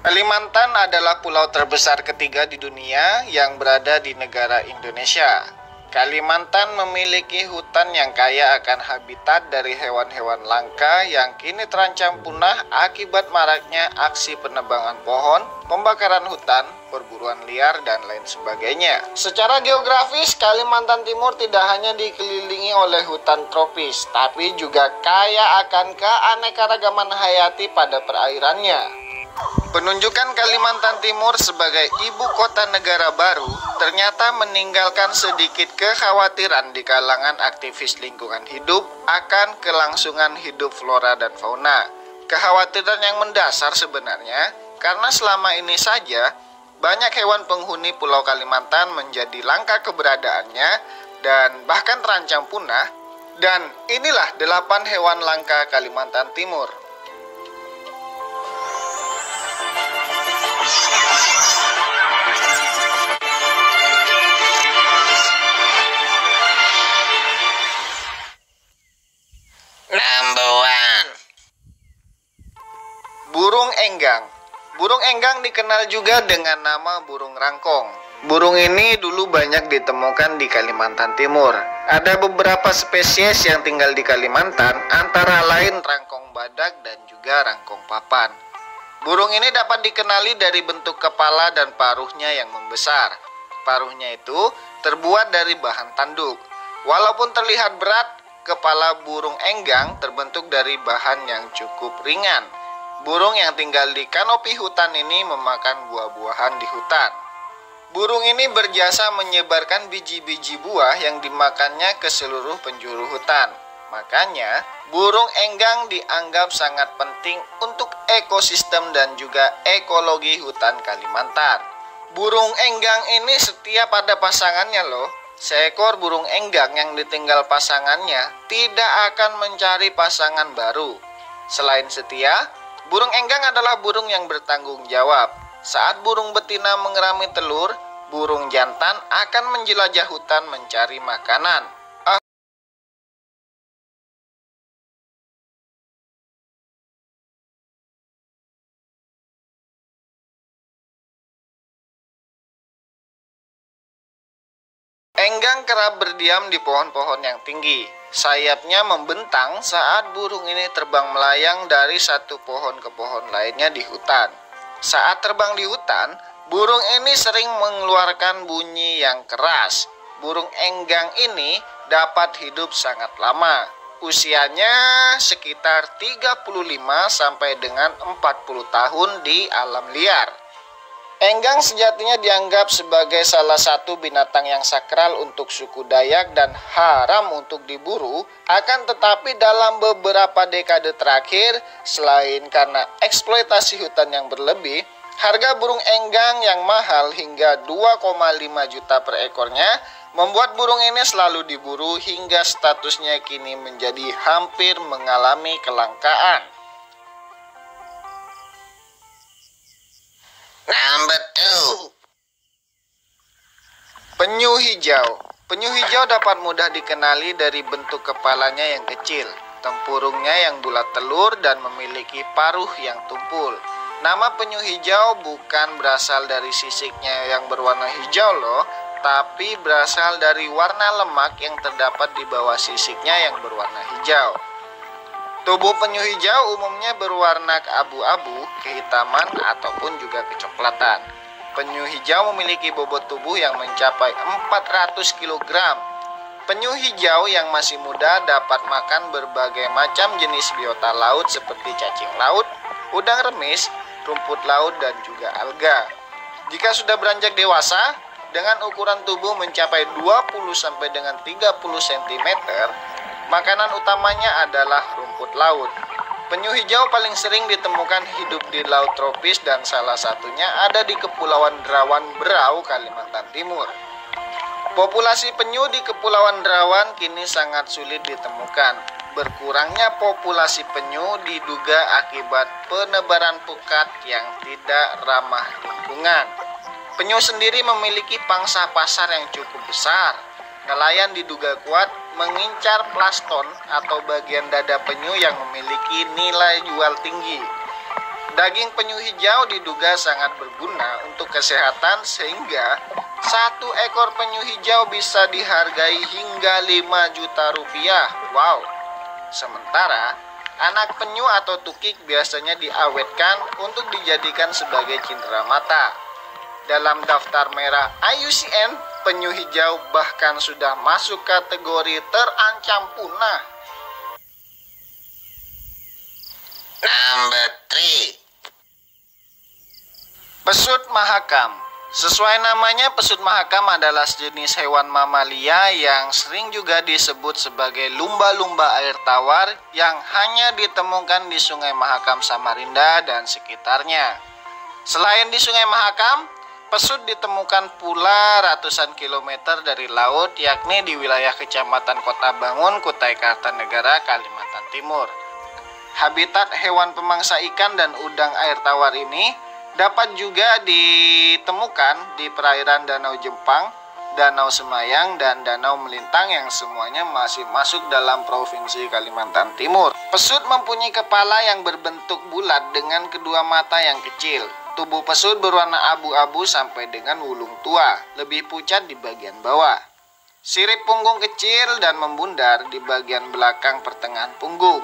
Kalimantan adalah pulau terbesar ketiga di dunia yang berada di negara Indonesia. Kalimantan memiliki hutan yang kaya akan habitat dari hewan-hewan langka yang kini terancam punah akibat maraknya aksi penebangan pohon, pembakaran hutan, perburuan liar, dan lain sebagainya. Secara geografis, Kalimantan Timur tidak hanya dikelilingi oleh hutan tropis, tapi juga kaya akan keanekaragaman hayati pada perairannya. Penunjukan Kalimantan Timur sebagai ibu kota negara baru ternyata meninggalkan sedikit kekhawatiran di kalangan aktivis lingkungan hidup akan kelangsungan hidup flora dan fauna. Kekhawatiran yang mendasar sebenarnya karena selama ini saja banyak hewan penghuni Pulau Kalimantan menjadi langka keberadaannya dan bahkan terancam punah. Dan inilah 8 hewan langka Kalimantan Timur. Burung enggang. Burung enggang dikenal juga dengan nama burung rangkong. Burung ini dulu banyak ditemukan di Kalimantan Timur. Ada beberapa spesies yang tinggal di Kalimantan, antara lain rangkong badak dan juga rangkong papan. Burung ini dapat dikenali dari bentuk kepala dan paruhnya yang membesar. Paruhnya itu terbuat dari bahan tanduk. Walaupun terlihat berat, kepala burung enggang terbentuk dari bahan yang cukup ringan. Burung yang tinggal di kanopi hutan ini memakan buah-buahan di hutan. Burung ini berjasa menyebarkan biji-biji buah yang dimakannya ke seluruh penjuru hutan. Makanya, burung enggang dianggap sangat penting untuk ekosistem dan juga ekologi hutan Kalimantan. Burung enggang ini setia pada pasangannya loh. Seekor burung enggang yang ditinggal pasangannya tidak akan mencari pasangan baru. Selain setia, burung enggang adalah burung yang bertanggung jawab. Saat burung betina mengerami telur, burung jantan akan menjelajah hutan mencari makanan. Enggang kerap berdiam di pohon-pohon yang tinggi. Sayapnya membentang saat burung ini terbang melayang dari satu pohon ke pohon lainnya di hutan. Saat terbang di hutan, burung ini sering mengeluarkan bunyi yang keras. Burung enggang ini dapat hidup sangat lama. Usianya sekitar 35 sampai dengan 40 tahun di alam liar. Enggang sejatinya dianggap sebagai salah satu binatang yang sakral untuk suku Dayak dan haram untuk diburu. Akan tetapi dalam beberapa dekade terakhir, selain karena eksploitasi hutan yang berlebih, harga burung enggang yang mahal hingga 2,5 juta per ekornya membuat burung ini selalu diburu hingga statusnya kini menjadi hampir mengalami kelangkaan. Number 2. Penyu hijau. Penyu hijau dapat mudah dikenali dari bentuk kepalanya yang kecil, tempurungnya yang bulat telur dan memiliki paruh yang tumpul. Nama penyu hijau bukan berasal dari sisiknya yang berwarna hijau loh, tapi berasal dari warna lemak yang terdapat di bawah sisiknya yang berwarna hijau. Tubuh penyu hijau umumnya berwarna abu-abu, kehitaman, ataupun juga kecoklatan. Penyu hijau memiliki bobot tubuh yang mencapai 400 kg. Penyu hijau yang masih muda dapat makan berbagai macam jenis biota laut seperti cacing laut, udang remis, rumput laut, dan juga alga. Jika sudah beranjak dewasa, dengan ukuran tubuh mencapai 20 sampai dengan 30 cm, makanan utamanya adalah rumput laut. Penyu hijau paling sering ditemukan hidup di laut tropis dan salah satunya ada di Kepulauan Derawan Berau, Kalimantan Timur. Populasi penyu di Kepulauan Derawan kini sangat sulit ditemukan. Berkurangnya populasi penyu diduga akibat penebaran pukat yang tidak ramah lingkungan. Penyu sendiri memiliki pangsa pasar yang cukup besar. Nelayan diduga kuat mengincar plaston atau bagian dada penyu yang memiliki nilai jual tinggi. Daging penyu hijau diduga sangat berguna untuk kesehatan sehingga satu ekor penyu hijau bisa dihargai hingga 5 juta rupiah. Wow. Sementara anak penyu atau tukik biasanya diawetkan untuk dijadikan sebagai cindera mata. Dalam daftar merah IUCN, penyu hijau bahkan sudah masuk kategori terancam punah. Number 3. Pesut mahakam. Sesuai namanya, pesut mahakam adalah sejenis hewan mamalia yang sering juga disebut sebagai lumba-lumba air tawar yang hanya ditemukan di Sungai Mahakam Samarinda dan sekitarnya. Selain di Sungai Mahakam, pesut ditemukan pula ratusan kilometer dari laut, yakni di wilayah Kecamatan Kota Bangun, Kutai Kartanegara, Kalimantan Timur. Habitat hewan pemangsa ikan dan udang air tawar ini dapat juga ditemukan di perairan Danau Jepang, Danau Semayang, dan Danau Melintang yang semuanya masih masuk dalam Provinsi Kalimantan Timur. Pesut mempunyai kepala yang berbentuk bulat dengan kedua mata yang kecil. Tubuh pesut berwarna abu-abu sampai dengan wulung tua, lebih pucat di bagian bawah. Sirip punggung kecil dan membundar di bagian belakang pertengahan punggung.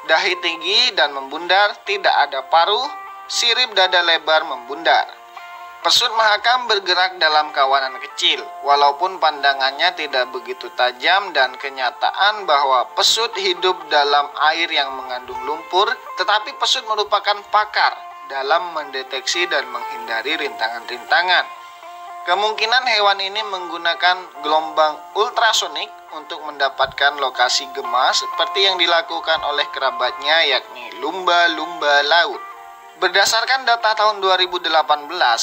Dahi tinggi dan membundar, tidak ada paruh. Sirip dada lebar membundar. Pesut mahakam bergerak dalam kawanan kecil, walaupun pandangannya tidak begitu tajam dan kenyataan bahwa pesut hidup dalam air yang mengandung lumpur, tetapi pesut merupakan pakar dalam mendeteksi dan menghindari rintangan-rintangan. Kemungkinan hewan ini menggunakan gelombang ultrasonik untuk mendapatkan lokasi gemah seperti yang dilakukan oleh kerabatnya, yakni lumba-lumba laut. Berdasarkan data tahun 2018,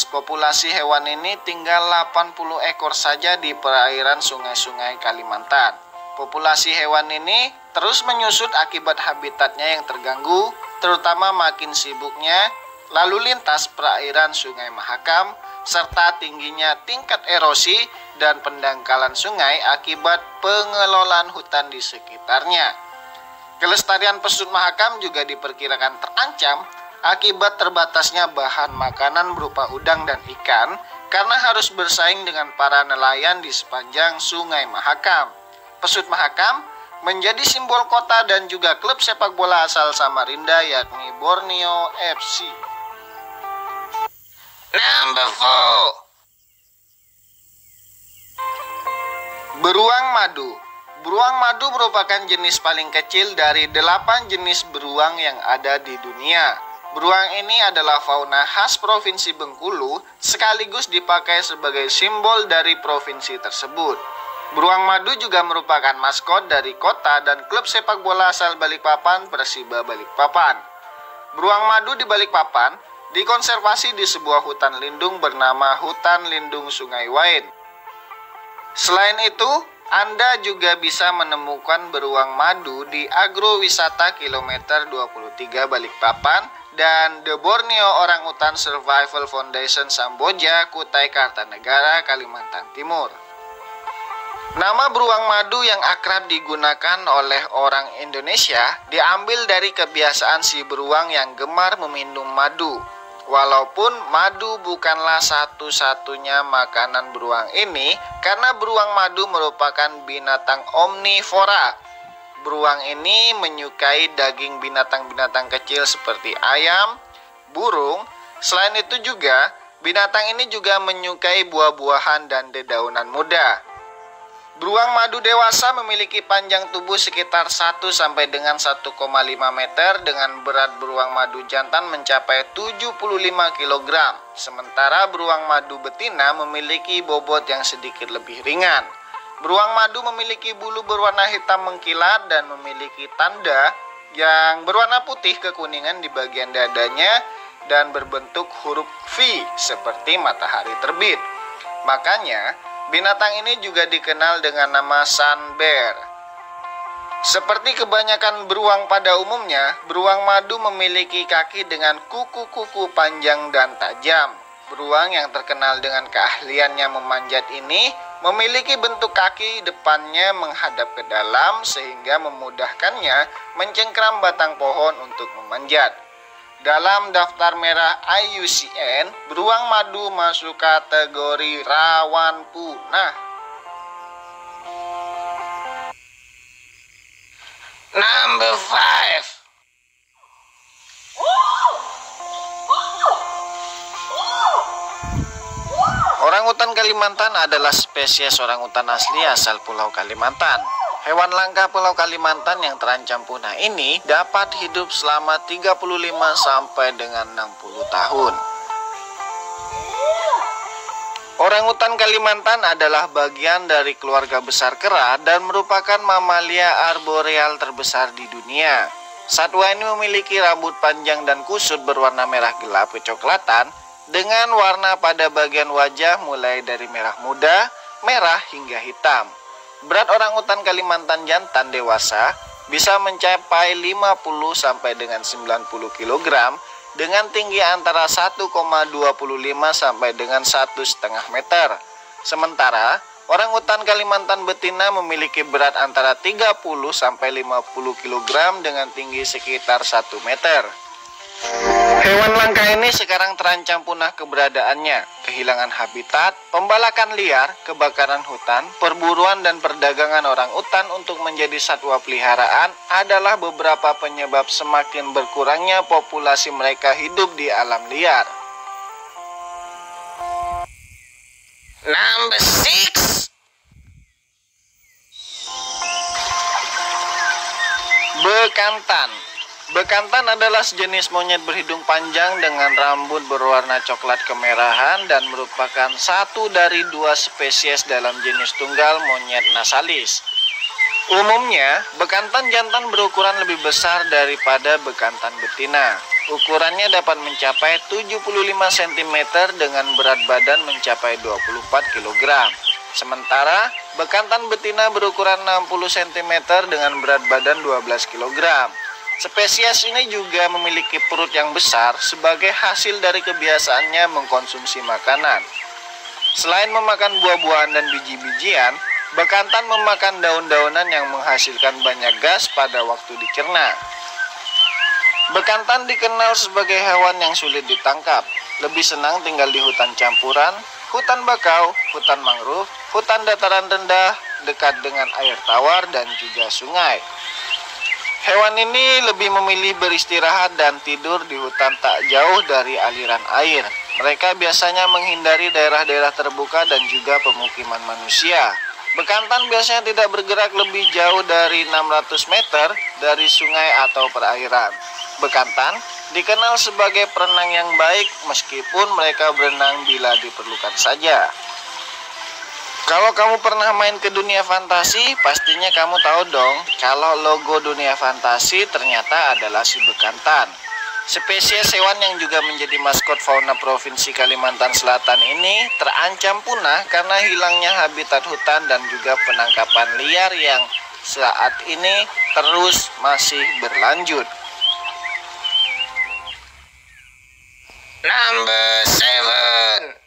populasi hewan ini tinggal 80 ekor saja di perairan sungai-sungai Kalimantan. Populasi hewan ini terus menyusut akibat habitatnya yang terganggu, terutama makin sibuknya lalu lintas perairan Sungai Mahakam, serta tingginya tingkat erosi dan pendangkalan sungai akibat pengelolaan hutan di sekitarnya. Kelestarian pesut mahakam juga diperkirakan terancam akibat terbatasnya bahan makanan berupa udang dan ikan karena harus bersaing dengan para nelayan di sepanjang Sungai Mahakam. Pesut mahakam menjadi simbol kota dan juga klub sepak bola asal Samarinda, yakni Borneo FC. Number 4. Beruang madu. Beruang madu merupakan jenis paling kecil dari 8 jenis beruang yang ada di dunia. Beruang ini adalah fauna khas Provinsi Bengkulu, sekaligus dipakai sebagai simbol dari provinsi tersebut. Beruang madu juga merupakan maskot dari kota dan klub sepak bola asal Balikpapan, Persiba Balikpapan. Beruang madu di Balikpapan dikonservasi di sebuah hutan lindung bernama Hutan Lindung Sungai Wain. Selain itu, Anda juga bisa menemukan beruang madu di agrowisata kilometer 23 Balikpapan dan The Borneo Orangutan Survival Foundation Samboja, Kutai Kartanegara, Kalimantan Timur. Nama beruang madu yang akrab digunakan oleh orang Indonesia diambil dari kebiasaan si beruang yang gemar meminum madu. Walaupun madu bukanlah satu-satunya makanan beruang ini, karena beruang madu merupakan binatang omnivora. Beruang ini menyukai daging binatang-binatang kecil seperti ayam, burung. Selain itu juga, binatang ini juga menyukai buah-buahan dan dedaunan muda. Beruang madu dewasa memiliki panjang tubuh sekitar 1 sampai dengan 1,5 meter dengan berat beruang madu jantan mencapai 75 kg. Sementara beruang madu betina memiliki bobot yang sedikit lebih ringan. Beruang madu memiliki bulu berwarna hitam mengkilat dan memiliki tanda yang berwarna putih kekuningan di bagian dadanya dan berbentuk huruf V seperti matahari terbit. Makanya, binatang ini juga dikenal dengan nama sun bear. Seperti kebanyakan beruang pada umumnya, beruang madu memiliki kaki dengan kuku-kuku panjang dan tajam. Beruang yang terkenal dengan keahliannya memanjat ini memiliki bentuk kaki depannya menghadap ke dalam sehingga memudahkannya mencengkram batang pohon untuk memanjat. Dalam daftar merah IUCN, beruang madu masuk kategori rawan punah. Number 5. Orangutan Kalimantan adalah spesies orangutan asli asal Pulau Kalimantan. Hewan langka Pulau Kalimantan yang terancam punah ini dapat hidup selama 35 sampai dengan 60 tahun. Orangutan Kalimantan adalah bagian dari keluarga besar kera dan merupakan mamalia arboreal terbesar di dunia. Satwa ini memiliki rambut panjang dan kusut berwarna merah gelap kecoklatan dengan warna pada bagian wajah mulai dari merah muda, merah hingga hitam. Berat orangutan Kalimantan jantan dewasa bisa mencapai 50 sampai dengan 90 kg dengan tinggi antara 1,25 sampai dengan 1,5 meter. Sementara orangutan Kalimantan betina memiliki berat antara 30 sampai 50 kg dengan tinggi sekitar 1 meter. Hewan langka ini sekarang terancam punah keberadaannya, kehilangan habitat, pembalakan liar, kebakaran hutan, perburuan dan perdagangan orangutan untuk menjadi satwa peliharaan adalah beberapa penyebab semakin berkurangnya populasi mereka hidup di alam liar. Number 6. Bekantan. Bekantan adalah sejenis monyet berhidung panjang dengan rambut berwarna coklat kemerahan dan merupakan satu dari 2 spesies dalam jenis tunggal monyet nasalis. Umumnya, bekantan jantan berukuran lebih besar daripada bekantan betina. Ukurannya dapat mencapai 75 cm dengan berat badan mencapai 24 kg. Sementara, bekantan betina berukuran 60 cm dengan berat badan 12 kg. Spesies ini juga memiliki perut yang besar sebagai hasil dari kebiasaannya mengkonsumsi makanan. Selain memakan buah-buahan dan biji-bijian, bekantan memakan daun-daunan yang menghasilkan banyak gas pada waktu dicerna. Bekantan dikenal sebagai hewan yang sulit ditangkap, lebih senang tinggal di hutan campuran, hutan bakau, hutan mangrove, hutan dataran rendah, dekat dengan air tawar dan juga sungai. Hewan ini lebih memilih beristirahat dan tidur di hutan tak jauh dari aliran air. Mereka biasanya menghindari daerah-daerah terbuka dan juga pemukiman manusia. Bekantan biasanya tidak bergerak lebih jauh dari 600 meter dari sungai atau perairan. Bekantan dikenal sebagai perenang yang baik meskipun mereka berenang bila diperlukan saja. Kalau kamu pernah main ke dunia fantasi, pastinya kamu tahu dong kalau logo dunia fantasi ternyata adalah si bekantan. Spesies hewan yang juga menjadi maskot fauna Provinsi Kalimantan Selatan ini terancam punah karena hilangnya habitat hutan dan juga penangkapan liar yang saat ini terus masih berlanjut. Number 7.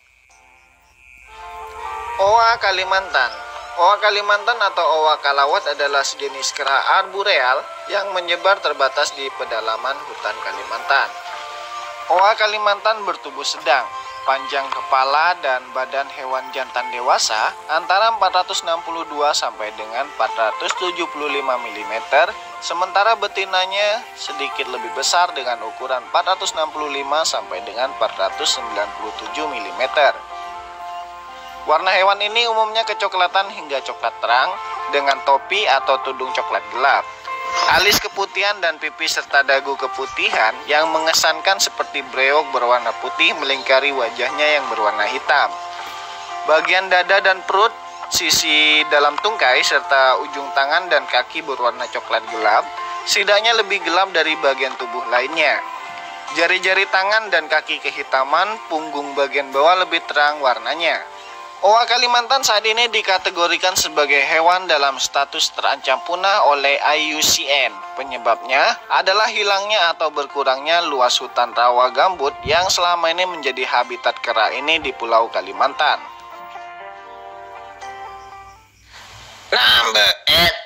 Oa Kalimantan. Oa Kalimantan atau oa kalawat adalah sejenis kera arboreal yang menyebar terbatas di pedalaman hutan Kalimantan. Oa Kalimantan bertubuh sedang, panjang kepala dan badan hewan jantan dewasa antara 462 sampai dengan 475 mm, sementara betinanya sedikit lebih besar dengan ukuran 465 sampai dengan 497 mm. Warna hewan ini umumnya kecoklatan hingga coklat terang dengan topi atau tudung coklat gelap. Alis keputihan dan pipi serta dagu keputihan yang mengesankan seperti breok berwarna putih melingkari wajahnya yang berwarna hitam. Bagian dada dan perut, sisi dalam tungkai serta ujung tangan dan kaki berwarna coklat gelap, setidaknya lebih gelap dari bagian tubuh lainnya. Jari-jari tangan dan kaki kehitaman, punggung bagian bawah lebih terang warnanya. Oa Kalimantan saat ini dikategorikan sebagai hewan dalam status terancam punah oleh IUCN. Penyebabnya adalah hilangnya atau berkurangnya luas hutan rawa gambut yang selama ini menjadi habitat kera ini di Pulau Kalimantan. Number 8.